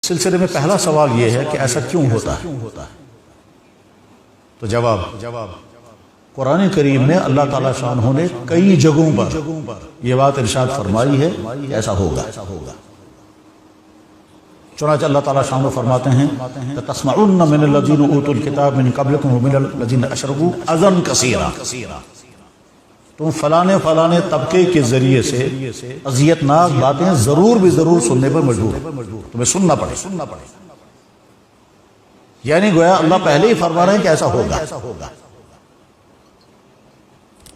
سلسلے میں پہلا سوال یہ ہے کہ ایسا کیوں ہوتا ہے؟ تو جواب قرآن کریم میں اللہ تعالیٰ شانہ نے کئی جگہوں پر یہ بات ارشاد فرمائی ہے کہ ایسا ہوگا۔ چنانچہ اللہ تعالیٰ شانہ فرماتے ہیں تَسْمَعُنَّ مِنَ الَّذِينَ أُوتُوا الْكِتَابَ مِنْ قَبْلِكُمْ وَمِنَ الَّذِينَ أَشْرَكُوا أَذًى كَثِيرًا، تم فلانے طبقے کے ذریعے سے اذیت ناک باتیں ضرور سننے پر مجبور تمہیں سننا پڑے۔ یعنی گویا اللہ پہلے ہی فرما رہے ہیں کہ ایسا ہوگا۔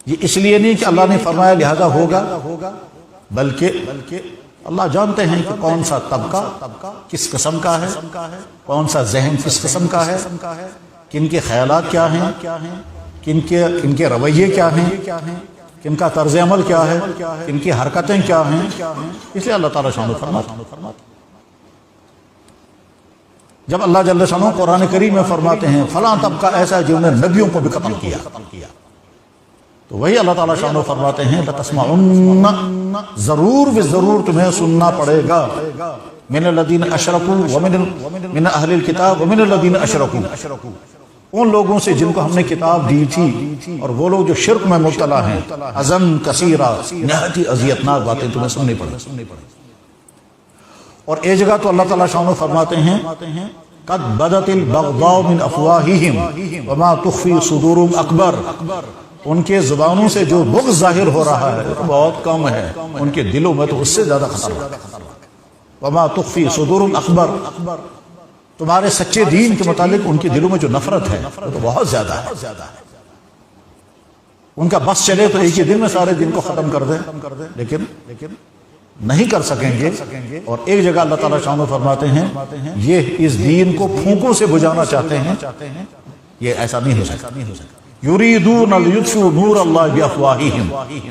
یہ اس لیے نہیں کہ اللہ نے فرمایا لہذا ہوگا، بلکہ اللہ جانتے ہیں کہ کون سا طبقہ کس قسم کا ہے، کون سا ذہن کس قسم کا ہے، کن کے خیالات کیا ہیں، کن کے رویے کیا ہیں، کن کا طرز عمل کیا ہے، کن کی حرکتیں کیا ہیں۔ اس لیے اللہ تعالیٰ شانہ فرماتا جب اللہ جل شانہ قرآن کریم میں فرماتے ہیں فلاں طبقہ ایسا ہے جنہوں نے نبیوں کو بھی قتل کیا، تو وہی اللہ تعالیٰ شانہ فرماتے ہیں لَتَسْمَعُنَّ ضرور تمہیں سننا پڑے گا مِنَ الَّذِينَ أَشْرَكُوا وَمِنَ أَهْلِ الْكِتَابِ وَمِنَ الَّذِينَ أَشْرَكُوا، ان لوگوں سے جن کو ہم نے کتاب دی تھی اور وہ لوگ جو شرک میں مبتلا ہیں، اذًا کثیرا، نہایت ہی اذیتناک باتیں تمہیں سننی پڑیں۔ اور ایک جگہ تو اللہ تعالیٰ شانہ فرماتے ہیں قد بدت البغضاء من افواہہم وما تخفی صدورہم اکبر، ان کے زبانوں سے جو بغض ظاہر ہو رہا ہے تو بہت کم ہے، ان کے دلوں میں تو اس سے زیادہ خطرناک ہے۔ وما تخفی صدورہم اکبر، تمہارے سچے دین کے متعلق ان کے دلوں میں جو نفرت ہے وہ تو بہت زیادہ ہے۔ ان کا بس چلے تو ایک ہی دن میں سارے دن کو ختم کر دیں، لیکن نہیں کر سکیں گے۔ اور ایک جگہ اللہ تعالیٰ شانہ فرماتے ہیں یہ اس دین کو پھونکوں سے بجھانا چاہتے ہیں، یہ ایسا نہیں ہو سکتا۔ یریدون لیطفئوا نور اللہ بافواہہم،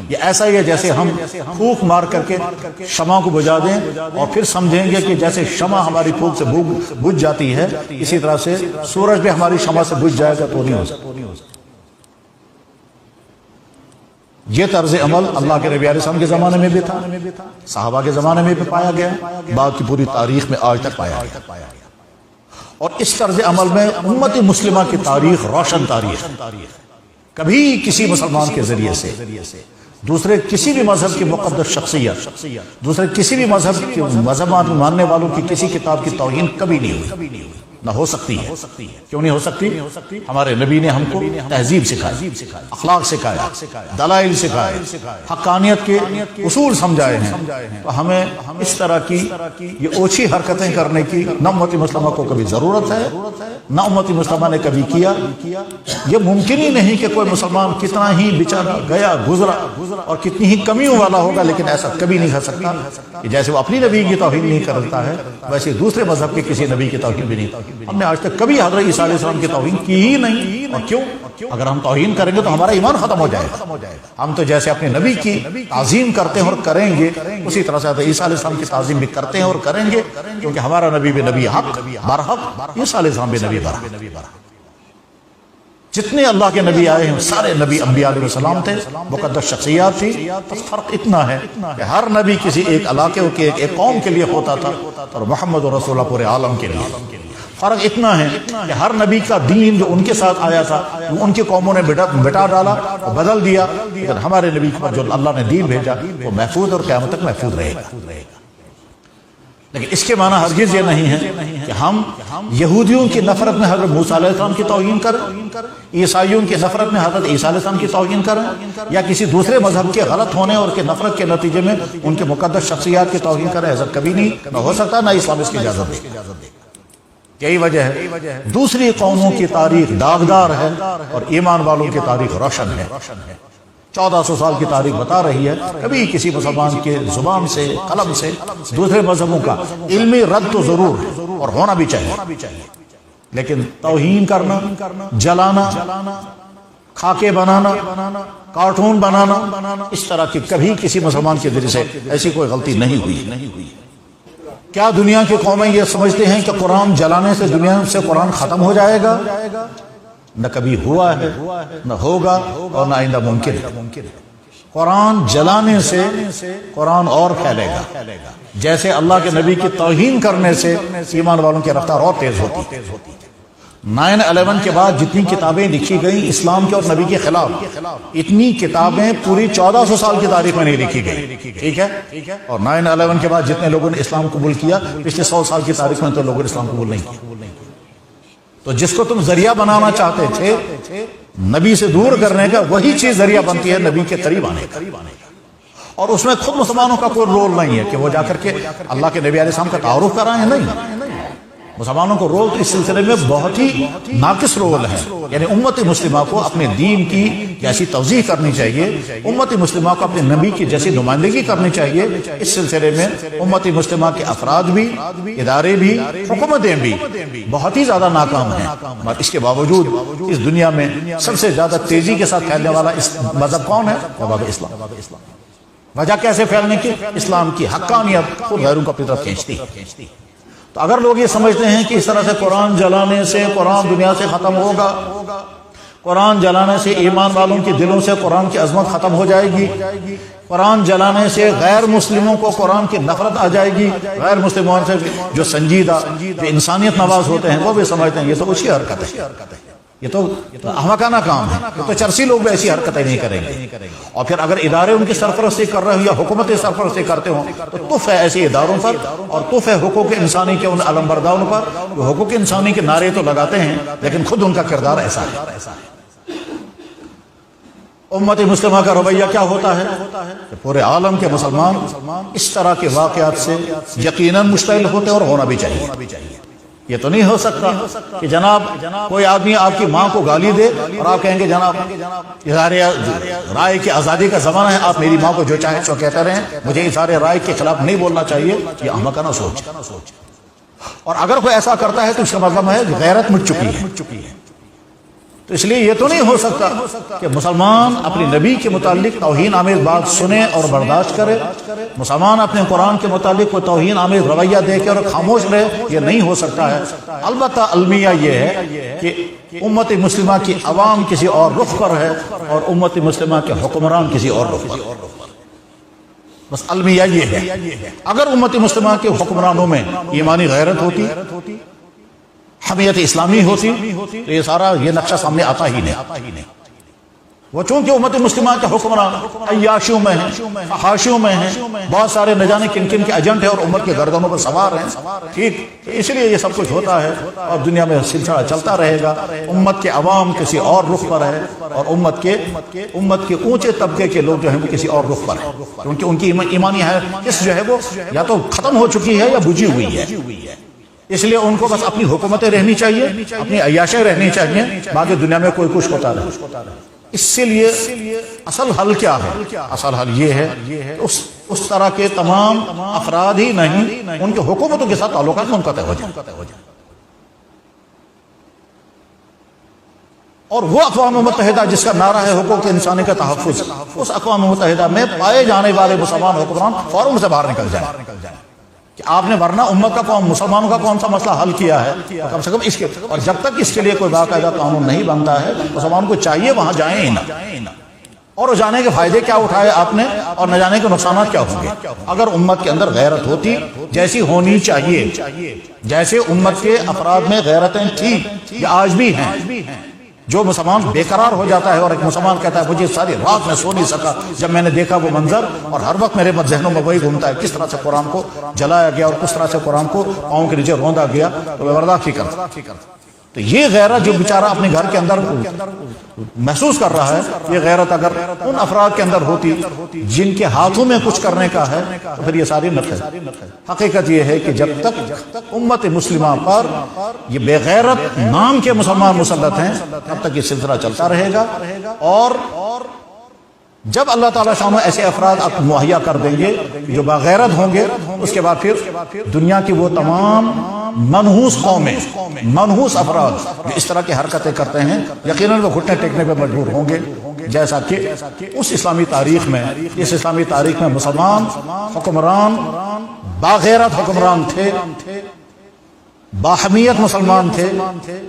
یہ ایسا ہی ہے جیسے ہم پھونک مار کر کے شمع کو بجھا دیں اور پھر سمجھیں گے کہ جیسے شمع ہماری پھونک سے بجھ جاتی ہے اسی طرح سے سورج بھی ہماری شمع سے بجھ جائے گا تو نہیں ہو سکتا۔ یہ طرز عمل اللہ کے نبی علیہ السلام کے زمانے میں بھی تھا، صحابہ کے زمانے میں بھی پایا گیا، بعد کی پوری تاریخ میں آج تک پایا گیا۔ اور اس طرز عمل میں امت مسلمہ کی تاریخ روشن تاریخ، کبھی کسی مسلمان کے ذریعے سے دوسرے کسی بھی مذہب کی مقدس شخصیت، دوسرے کسی بھی مذہب ماننے والوں کی کسی کتاب کی توہین کبھی نہیں ہوئی، نہ ہو سکتی ہے۔ کیوں نہیں ہو سکتی؟ ہمارے نبی نے ہم کو تہذیب سکھائی، اخلاق سکھایا، دلائل سکھائے، حقانیت کے اصول سمجھائے ہیں، تو ہمیں اس طرح کی یہ اوچھی حرکتیں کرنے کی نہ امت مسلمہ کو کبھی ضرورت ہے، نہ امت مسلمہ نے کبھی کیا۔ یہ ممکن ہی نہیں کہ کوئی مسلمان کتنا ہی بیچارہ گیا گزرا اور کتنی ہی کمیوں والا ہوگا لیکن ایسا کبھی نہیں کر سکتا کہ جیسے وہ اپنی نبی کی توہین نہیں کرتا ہے ویسے دوسرے مذہب کے کسی نبی کی توہین بھی نہیں۔ ہم نے آج تک کبھی حضرت عیسیٰ علیہ السلام کی توہین کی ہی نہیں، اور کیوں؟ اگر ہم توہین کریں گے تو ہمارا ایمان ختم ہو جائے گا۔ ہم تو جیسے اپنے نبی کی تعظیم کرتے ہیں اور کریں گے اسی طرح سے حضرت عیسیٰ علیہ السلام کی تعظیم بھی کرتے ہیں اور کریں گے، کیونکہ ہمارا نبی بھی نبی حق برحق، عیسیٰ علیہ السلام بھی نبی برحق۔ جتنے اللہ کے نبی آئے ہیں سارے نبی انبیاء علیہ السلام تھے، مقدس شخصیات تھی، بس فرق اتنا ہے کہ ہر نبی کسی ایک علاقے کے ایک قوم کے لیے ہوتا تھا اور محمد رسول اللہ پورے عالم کے لیے۔ فرق اتنا ہے کہ ہر نبی کا دین جو ان کے ساتھ آیا تھا وہ ان کی قوموں نے مٹا ڈالا اور بدل دیا، لیکن ہمارے نبی پر جو اللہ نے دین بھیجا وہ محفوظ اور قیامت تک محفوظ رہے گا۔ لیکن اس کے معنی ہرگز یہ نہیں ہے کہ ہم یہودیوں کی نفرت میں حضرت موسیٰ علیہ السلام کی توہین کریں، عیسائیوں کی نفرت میں حضرت عیسیٰ علیہ السلام کی توہین کریں، یا کسی دوسرے مذہب کے غلط ہونے اور کے نفرت کے نتیجے میں ان کے مقدس شخصیات کی توہین کریں، ایسا کبھی نہیں، نہ ہو سکتا، نہ اسلام اس کی اجازت دے۔ یہی وجہ ہے دوسری قوموں کی تاریخ داغدار ہے اور ایمان والوں کی تاریخ روشن ہے۔ 1400 سال کی تاریخ بتا رہی ہے کبھی کسی مسلمان کے زبان سے قلم سے دوسرے مذہبوں کا علمی رد تو ضرور ہے اور ہونا بھی چاہیے، لیکن توہین کرنا، جلانا، خاکے بنانا، کارٹون بنانا، اس طرح کی کبھی کسی مسلمان کے ذریعے سے ایسی کوئی غلطی نہیں ہوئی۔ کیا دنیا کی قومیں یہ سمجھتے ہیں کہ قرآن جلانے سے دنیا سے قرآن ختم ہو جائے گا؟ نہ کبھی ہوا ہے، نہ ہوگا اور نہ آئندہ ممکن ہے۔ قرآن جلانے سے قرآن اور پھیلے گا، جیسے اللہ کے نبی کی توہین کرنے سے ایمان والوں کی رفتار اور تیز ہوتی۔ 9/11 کے بعد جتنی کتابیں لکھی گئیں اسلام کے اور نبی کے خلاف، اتنی کتابیں پوری 1400 سال کی تاریخ میں نہیں لکھی گئی، ٹھیک ہے؟ اور 9/11 کے بعد جتنے لوگوں نے اسلام قبول کیا پچھلے 100 سال کی تاریخ میں تو لوگوں نے اسلام قبول نہیں کیا۔ تو جس کو تم ذریعہ بنانا چاہتے تھے نبی سے دور کرنے کا، وہی چیز ذریعہ بنتی ہے نبی کے قریب آنے کا۔ اور اس میں خود مسلمانوں کا کوئی رول نہیں ہے کہ وہ جا کر کے اللہ کے نبی علیہ السلام کا تعارف کرائیں، نہیں۔ مسلمانوں کو رول تو اس سلسلے میں بہت ہی ناقص رول ہے، یعنی امت مسلمہ کو اپنے دین کی جیسی توضیح کرنی چاہیے، امت مسلمہ کو اپنے نبی کی جیسی نمائندگی کرنی چاہیے۔ اس سلسلے میں امت مسلمہ کے افراد بھی، ادارے بھی، حکومتیں بھی بہت ہی زیادہ ناکام ہیں، اور اس کے باوجود اس دنیا میں سب سے زیادہ تیزی کے ساتھ پھیلنے والا اس مذہب کون ہے؟ مذہب اسلام۔ وجہ کیسے پھیلنے کی؟ اسلام کی حقانیت خود غیروں کو اپنی طرف کھینچتی ہے۔ تو اگر لوگ یہ سمجھتے ہیں کہ اس طرح سے قرآن جلانے سے قرآن دنیا سے ختم ہوگا، قرآن جلانے سے ایمان والوں کے دلوں سے قرآن کی عظمت ختم ہو جائے گی، قرآن جلانے سے غیر مسلموں کو قرآن کی نفرت آ جائے گی، غیر مسلموں سے جو سنجیدہ، جو انسانیت نواز ہوتے ہیں وہ بھی سمجھتے ہیں یہ تو اچھی حرکت ہے، یہ تو احمقانہ کام ہے، یہ تو چرسی لوگ بھی ایسی حرکتیں نہیں کریں گے۔ اور پھر اگر ادارے ان کی سرپرستی کر رہے ہوں یا حکومتیں سرپرستی کرتے ہوں تو تف ہے ایسے اداروں پر، اور تف ہے حقوق انسانی کے ان علمبرداروں پر جو حقوق انسانی کے نعرے تو لگاتے ہیں لیکن خود ان کا کردار ایسا ہے۔ امت مسلمہ کا رویہ کیا ہوتا ہے کہ پورے عالم کے مسلمان اس طرح کے واقعات سے یقیناً مشتعل ہوتے اور ہونا بھی چاہیے۔ یہ تو نہیں ہو سکتا کہ جناب کوئی آدمی آپ کی ماں کو گالی دے اور آپ کہیں گے جناب اظہار رائے کی آزادی کا زمانہ ہے، آپ میری ماں کو جو چاہے سو کہتے رہیں، مجھے اظہار رائے کے خلاف نہیں بولنا چاہیے۔ یہ احمقانہ سوچ۔ اور اگر کوئی ایسا کرتا ہے تو اس کا مطلب ہے غیرت مٹ چکی ہے۔ تو اس لیے یہ تو نہیں ہو سکتا کہ مسلمان اپنے نبی کے متعلق توہین آمیز بات سنے اور برداشت کرے، مسلمان اپنے قرآن کے متعلق کوئی توہین آمیز رویہ دیکھے اور خاموش رہے، یہ نہیں ہو سکتا ہے۔ البتہ المیہ یہ ہے کہ امت مسلمہ کی عوام کسی اور رخ پر ہے اور امت مسلمہ کے حکمران کسی اور رخ پر، بس المیہ یہ ہے۔ اگر امت مسلمہ کے حکمرانوں میں ایمانی غیرت ہوتی، حمیت اسلامی ہوتی تو یہ سارا یہ نقشہ سامنے آتا ہی نہیں۔ وہ چونکہ امت مسلمہ کے حکمران عیاشیوں میں ہیں، فحاشیوں میں ہیں، بہت سارے نہ جانے کن کن کے ایجنٹ ہیں اور امت کے گردنوں پر سوار ہیں، ٹھیک، اس لیے یہ سب کچھ ہوتا ہے اور دنیا میں سلسلہ چلتا رہے گا۔ امت کے عوام کسی اور رخ پر ہے اور امت کے اونچے طبقے کے لوگ جو ہیں وہ کسی اور رخ پر ہیں، کیونکہ ان کی ایمانی حس جو ہے وہ یا تو ختم ہو چکی ہے یا بجھی ہوئی ہے۔ اس لیے ان کو بس اپنی حکومتیں رہنی چاہیے، اپنی عیاشیں رہنی چاہیے، باقی دنیا میں کوئی کچھ ہوتا رہے۔ اس سے لیے اصل حل کیا ہے؟ اصل حل یہ ہے اس طرح کے تمام افراد ہی نہیں، ان کے حکومتوں کے ساتھ تعلقات منقطع ہو جائیں، اور وہ اقوام متحدہ جس کا نعرہ ہے حقوق انسانی کا تحفظ، اس اقوام متحدہ میں پائے جانے والے مسلمان حکمران فوراً سے باہر نکل جائیں کہ آپ نے ورنہ امت کا قوم مسلمانوں کا کون سا مسئلہ حل کیا ہے، کم سے کم اس کے، اور جب تک اس کے لیے کوئی باقاعدہ قانون نہیں بنتا ہے مسلمانوں کو چاہیے وہاں جائیں ہی نہ، اور جانے کے فائدے کیا اٹھائے آپ نے اور نہ جانے کے نقصانات کیا ہوں گے۔ اگر امت کے اندر غیرت ہوتی جیسی ہونی چاہیے، جیسے امت کے افراد میں غیرتیں تھیں یا آج بھی ہیں، جو مسلمان بے قرار ہو جاتا ہے اور ایک مسلمان کہتا ہے مجھے ساری رات میں سو نہیں سکا جب میں نے دیکھا وہ منظر، اور ہر وقت میرے ذہنوں میں وہی گھومتا ہے کس طرح سے قرآن کو جلایا گیا اور کس طرح سے قرآن کو پاؤں کے نیچے روندا گیا، تو وہ برداشت ہی کرتا۔ تو یہ غیرت جو بیچارہ اپنے گھر کے اندر محسوس کر رہا ہے، یہ غیرت اگر ان افراد کے اندر ہوتی جن کے ہاتھوں میں کچھ کرنے کا ہے تو پھر یہ ساری نقص ہے۔ حقیقت یہ ہے کہ جب تک امت مسلمہ پر یہ بے غیرت نام کے مسلمان مسلط ہیں تب تک یہ سلسلہ چلتا رہے گا، اور جب اللہ تعالیٰ شان ایسے افراد آپ مہیا کر دیں گے جو باغیرت ہوں گے، اس کے بعد پھر دنیا کی وہ تمام منحوس قومیں، منحوس افراد جو اس طرح کی حرکتیں کرتے ہیں یقیناً وہ گھٹنے ٹیکنے پہ مجبور ہوں گے، جیسا کہ اس اسلامی تاریخ میں مسلمان حکمران باغیرت حکمران تھے، باحمیت مسلمان تھے،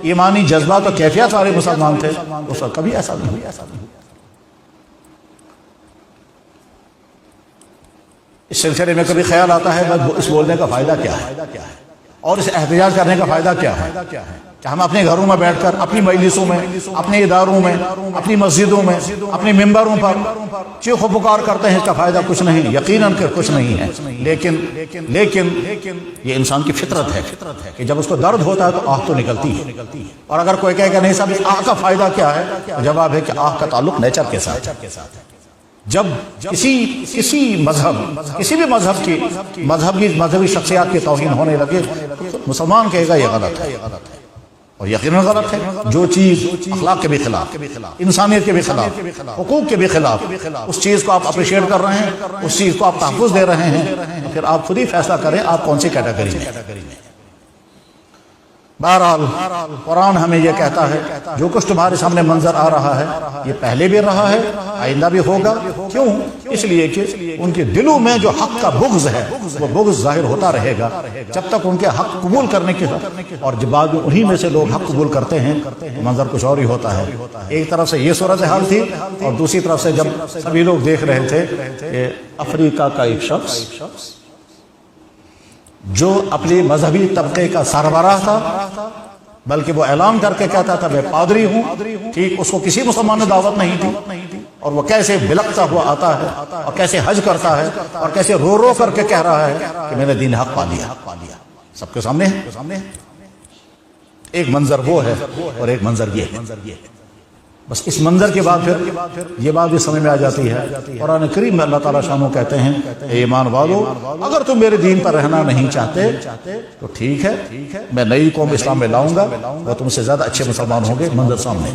ایمانی جذبات و کیفیت والے مسلمان تھے، اس وقت کبھی ایسا نہیں ہوا۔ اس سلسلے میں کبھی خیال آتا ہے اس بولنے کا فائدہ کیا ہے اور اس احتجاج کرنے کا فائدہ کیا ہے کہ ہم اپنے گھروں میں بیٹھ کر اپنی مجلسوں میں اپنے اداروں میں اپنی مسجدوں میں اپنے ممبروں پر چیخ و پکار کرتے ہیں، اس کا فائدہ کچھ نہیں، یقیناً کہ کچھ نہیں ہے، لیکن یہ انسان کی فطرت ہے کہ جب اس کو درد ہوتا ہے تو آہ تو نکلتی ہے۔ اور اگر کوئی کہے کہ نہیں صاحب آہ کا فائدہ کیا ہے، تو جواب ہے کہ آہ کا تعلق نیچر کے ساتھ ہے۔ جب کسی بھی مذہبی شخصیات کی توہین ہونے لگے تو مسلمان کہے گا یہ غلط ہے، اور یقیناً غلط ہے۔ جو چیز اخلاق کے بھی خلاف، انسانیت کے بھی خلاف، حقوق کے بھی خلاف، اس چیز کو آپ اپریشیٹ کر رہے ہیں، اس چیز کو آپ تحفظ دے رہے ہیں، تو پھر آپ خود ہی فیصلہ کریں آپ کون سی کیٹیگری میں۔ بہرحال قرآن ہمیں یہ کہتا ہے جو کچھ تمہارے سامنے منظر آ رہا ہے یہ پہلے بھی رہا ہے، آئندہ بھی ہوگا۔ کیوں؟ اس لیے کہ ان کے دلوں میں جو حق کا بغض ہے وہ بغض ظاہر ہوتا رہے گا جب تک ان کے حق قبول کرنے کے اور جب بعد میں انہی میں سے لوگ حق قبول کرتے ہیں منظر کچھ اور ہی ہوتا ہے۔ ایک طرف سے یہ صورتحال تھی اور دوسری طرف سے جب سبھی لوگ دیکھ رہے تھے کہ افریقہ کا ایک شخص جو اپنے مذہبی طبقے کا سربراہ تھا، بلکہ وہ اعلان کر کے کہتا تھا میں پادری ہوں، ٹھیک، اس کو کسی مسلمان نے دعوت نہیں دی، اور وہ کیسے بلکتا ہوا آتا ہے اور کیسے حج کرتا ہے اور کیسے رو رو کر کے کہہ رہا ہے کہ میں نے دین حق پا لیا، سب کے سامنے ہے۔ ایک منظر وہ ہے اور ایک منظر یہ ہے۔ بس اس منظر کے بعد پھر یہ بات بھی سمجھ میں آ جاتی ہے، قرآن کریم میں اللہ تعالیٰ شانو کہتے ہیں اے ایمان والو اگر تم میرے دین پر رہنا نہیں چاہتے تو ٹھیک ہے، میں نئی قوم اسلام میں لاؤں گا، وہ تم سے زیادہ اچھے مسلمان ہوں گے۔ منظر سامنے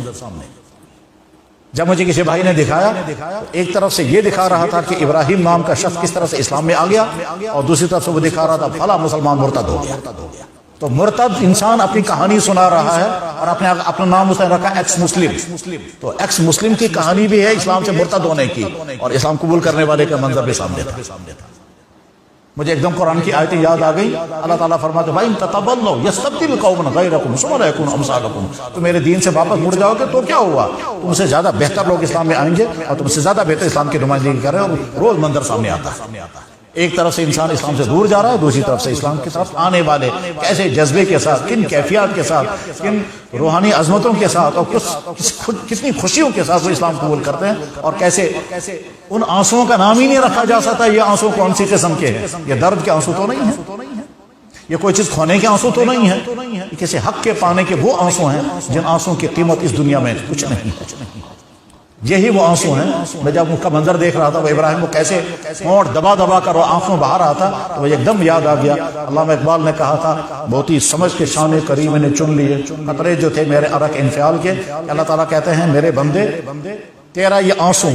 جب مجھے کسی بھائی نے دکھایا تو ایک طرف سے یہ دکھا رہا تھا کہ ابراہیم نام کا شخص کس طرح سے اسلام میں آ گیا، اور دوسری طرف سے وہ دکھا رہا تھا فلاں مسلمان مرتد ہو گیا۔ تو مرتد انسان اپنی کہانی سنا رہا ہے اور اپنا نام اس نے رکھا ایکس مسلم، تو ایکس مسلم کی کہانی بھی ہے اسلام سے مرتد ہونے کی، اور اسلام قبول کرنے والے کا منظر بھی سامنے تھا۔ مجھے ایک دم قرآن کی آیتیں یاد آ گئی، اللہ تعالیٰ فرماتے ہیں وَإِن تَتَوَلَّوْا يَسْتَبْدِلْ قَوْمًا غَيْرَكُمْ ثُمَّ لَا يَكُونُوا أَمْثَالَكُمْ، تم میرے دین سے واپس مڑ جاؤ گے تو کیا ہوا، تم سے زیادہ بہتر لوگ اسلام میں آئیں گے اور تم سے زیادہ بہتر اسلام کی نمائندگی کر رہے ہیں، اور روز منظر سامنے آتا ہے۔ ایک طرف سے انسان اسلام سے دور جا رہا ہے، دوسری طرف سے اسلام کی طرف آنے والے کیسے جذبے کے ساتھ، کن کیفیات کے ساتھ، کن روحانی عظمتوں کے ساتھ اور کتنی خوشیوں کے ساتھ وہ اسلام قبول کرتے ہیں، اور کیسے ان آنسوؤں کا نام ہی نہیں رکھا جا سکتا یہ آنسو کون سی قسم کے ہیں۔ یہ درد کے آنسو تو نہیں ہیں، یہ کوئی چیز کھونے کے آنسو تو نہیں ہے، یہ کسی حق کے پانے کے وہ آنسو ہیں جن آنسوؤں کی قیمت اس دنیا میں کچھ نہیں ہے۔ یہی وہ آنسو ہیں۔ میں جب ان کا منظر دیکھ رہا تھا وہ ابراہیم کو کیسے ہونٹ دبا دبا کر وہ آنکھوں بہا رہا تھا، تو وہ ایک دم یاد آ گیا علامہ اقبال نے کہا تھا بہت ہی سمجھ کے شان کریم نے چن لیے قطرے جو تھے میرے عرق انفعال کے۔ اللہ تعالیٰ کہتے ہیں میرے بندے تیرا یہ آنسو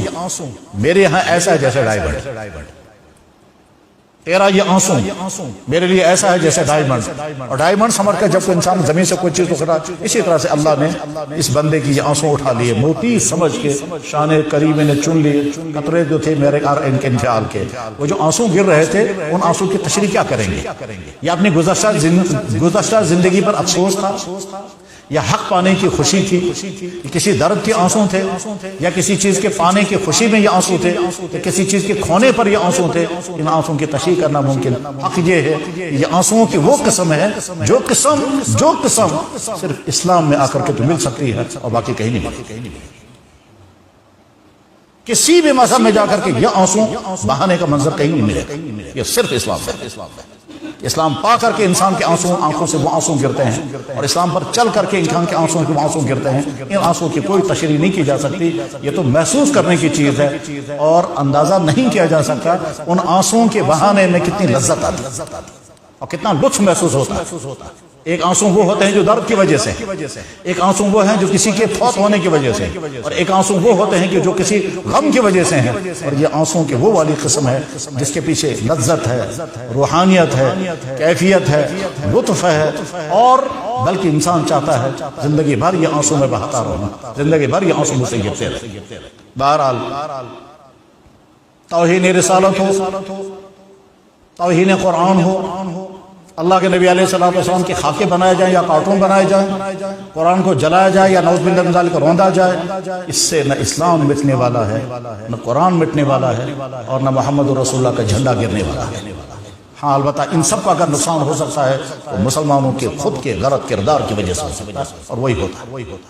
میرے یہاں ایسا ہے جیسے ڈائمنڈ، تیرا یہ آنسو میرے لیے ایسا ہے جیسے ڈائمنڈ، اور ڈائمنڈ سمجھ کر جب کوئی انسان زمین سے کوئی چیز اٹھا، اسی طرح سے اللہ نے اس بندے کی یہ آنسو اٹھا لیے موتی سمجھ کے شان کریم نے چن لیے قطرے جو تھے میرے انفعال کے۔ وہ جو آنسو گر رہے تھے ان آنسو کی تشریح کیا کریں گے؟ یہ اپنی گزشتہ زندگی پر افسوس تھا، یا حق پانے کی خوشی تھی، کسی درد کے آنسو تھے، یا کسی چیز کے پانے کی خوشی میں یہ آنسو تھے، یا کسی چیز کے کھونے پر یہ آنسو تھے؟ ان آنسو کی تشریح کرنا ممکن۔ حق یہ ہے یہ آنسو کی وہ قسم ہے جو قسم صرف اسلام میں آ کر کے تو مل سکتی ہے اور باقی کہیں نہیں ملتی۔ کسی بھی مذہب میں جا کر کے یہ آنسو بہانے کا منظر کہیں نہیں ملے گا، یہ صرف اسلام ہے۔ اسلام پا کر کے انسان کے آنکھوں سے وہ آنسو گرتے ہیں، اور اسلام پر چل کر کے انسان کے آنسو سے وہ آنسو گرتے ہیں۔ ان آنسو کی کوئی تشریح نہیں کی جا سکتی، یہ تو محسوس کرنے کی چیز ہے، اور اندازہ نہیں کیا جا سکتا ان آنسوؤں کے بہانے میں کتنی لذت آتی اور کتنا لطف محسوس ہوتا ہے۔ ایک آنسو وہ ہوتے ہیں جو درد کی وجہ سے، ایک آنسو وہ ہیں جو کسی کے فوت ہونے کی وجہ سے، اور ایک آنسو وہ ہوتے ہیں کہ جو کسی غم کی وجہ سے ہیں، اور یہ آنسو کی وہ والی قسم ہے جس کے پیچھے لذت ہے، روحانیت ہے، کیفیت ہے، لطف ہے، اور بلکہ انسان چاہتا ہے زندگی بھر یہ آنسو میں بہتا رہنا، زندگی بھر یہ آنسو مجھ سے گرتے رہے۔ بہرحال توہین رسالت ہو، توہین قرآن ہو، اللہ کے نبی علیہ السلام کے خاکے بنائے جائیں یا کارٹون بنائے جائیں، قرآن کو جلایا جائے یا نعوذ باللہ من ذالک روندا جائے، اس سے نہ اسلام مٹنے والا ہے، نہ قرآن مٹنے والا ہے، اور نہ محمد رسول اللہ کا جھنڈا گرنے والا ہے۔ ہاں البتہ ان سب کا اگر نقصان ہو سکتا ہے تو مسلمانوں کے خود کے غلط کردار کی وجہ سے ہو سکتا ہے، اور وہی ہوتا ہے۔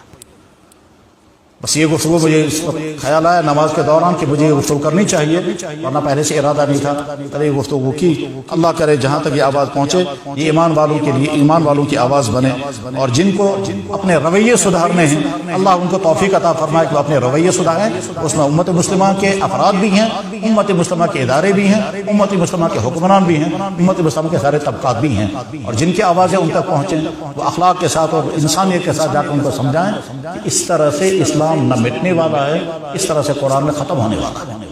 بس یہ گفتگو مجھے اس وقت خیال آیا نماز کے دوران کہ مجھے یہ گفتگو کرنی چاہیے، ورنہ پہلے سے ارادہ نہیں تھا، پہلے یہ گفتگو کی۔ اللہ کرے جہاں تک یہ آواز پہنچے یہ ایمان والوں کے لیے ایمان والوں کی آواز بنے، اور جن کو اپنے رویے سدھارنے ہیں اللہ ان کو توفیق عطا فرمائے کہ وہ اپنے رویے سدھاریں۔ اس میں امت مسلمہ کے افراد بھی ہیں، امت مسلمہ کے ادارے بھی ہیں، امت مسلمہ کے حکمران بھی ہیں، امت مسلمہ کے سارے طبقات بھی ہیں، اور جن کی آوازیں ان تک پہنچیں وہ اخلاق کے ساتھ اور انسانیت کے ساتھ جا کر ان کو سمجھائیں کہ اس طرح سے اسلام نہ مٹنے والا ہے، اس طرح سے قرآن میں ختم ہونے والا ہے۔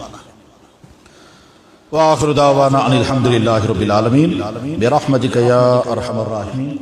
وآخر دعوانا ان الحمد للہ رب العالمین برحمتک یا ارحم الراحمین۔